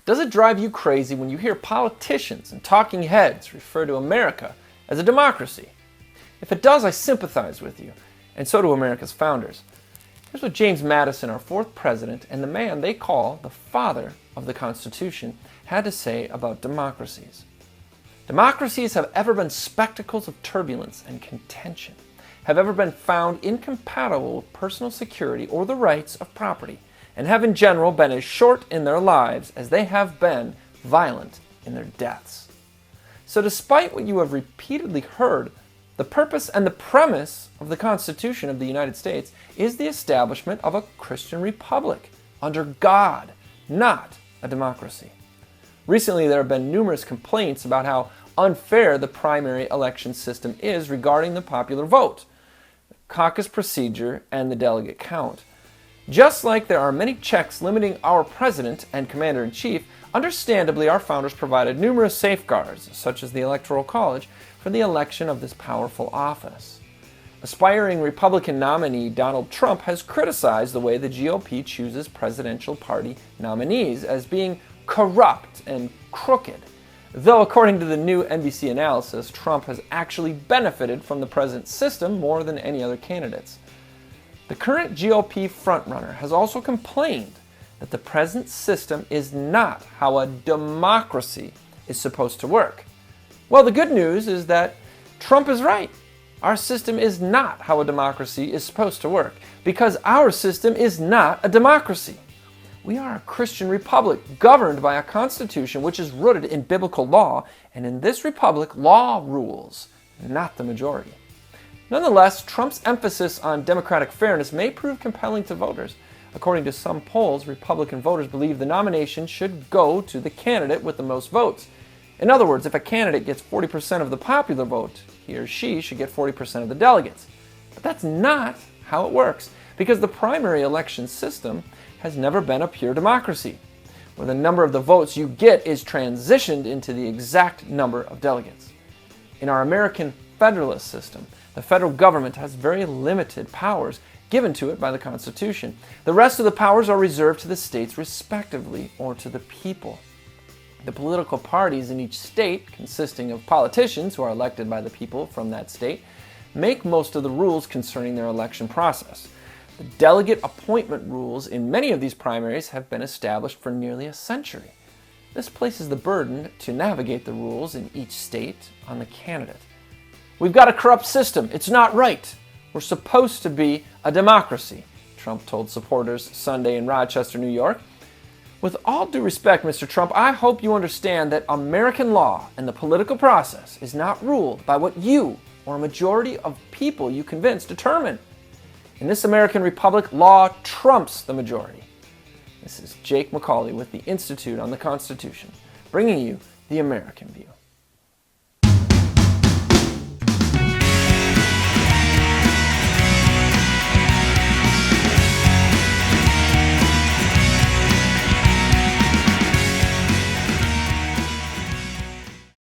Does it drive you crazy when you hear politicians and talking heads refer to America as a democracy? If it does, I sympathize with you, and so do America's founders. Here's what James Madison, our fourth president, and the man they call the father of the Constitution, had to say about democracies. Democracies have ever been spectacles of turbulence and contention, have ever been found incompatible with personal security or the rights of property, and have in general been as short in their lives as they have been violent in their deaths. So despite what you have repeatedly heard, the purpose and the premise of the Constitution of the United States is the establishment of a Christian republic under God, not a democracy. Recently, there have been numerous complaints about how unfair the primary election system is regarding the popular vote, the caucus procedure, and the delegate count. Just like there are many checks limiting our president and commander-in-chief, understandably our founders provided numerous safeguards, such as the Electoral College, for the election of this powerful office. Aspiring Republican nominee Donald Trump has criticized the way the GOP chooses presidential party nominees as being corrupt and crooked, though according to the new NBC analysis, Trump has actually benefited from the present system more than any other candidates. The current GOP frontrunner has also complained that the present system is not how a democracy is supposed to work. Well, the good news is that Trump is right. Our system is not how a democracy is supposed to work, because our system is not a democracy. We are a Christian republic governed by a constitution which is rooted in biblical law, and in this republic, law rules, not the majority. Nonetheless, Trump's emphasis on democratic fairness may prove compelling to voters. According to some polls, Republican voters believe the nomination should go to the candidate with the most votes. In other words, if a candidate gets 40% of the popular vote, he or she should get 40% of the delegates. But that's not how it works, because the primary election system has never been a pure democracy, where the number of the votes you get is transitioned into the exact number of delegates. In our American federalist system, the federal government has very limited powers given to it by the Constitution. The rest of the powers are reserved to the states respectively, or to the people. The political parties in each state, consisting of politicians who are elected by the people from that state, make most of the rules concerning their election process. The delegate appointment rules in many of these primaries have been established for nearly a century. This places the burden to navigate the rules in each state on the candidate. We've got a corrupt system. It's not right. We're supposed to be a democracy, Trump told supporters Sunday in Rochester, New York. With all due respect, Mr. Trump, I hope you understand that American law and the political process is not ruled by what you or a majority of people you convince determine. In this American republic, law trumps the majority. This is Jake MacAulay with the Institute on the Constitution, bringing you the American View.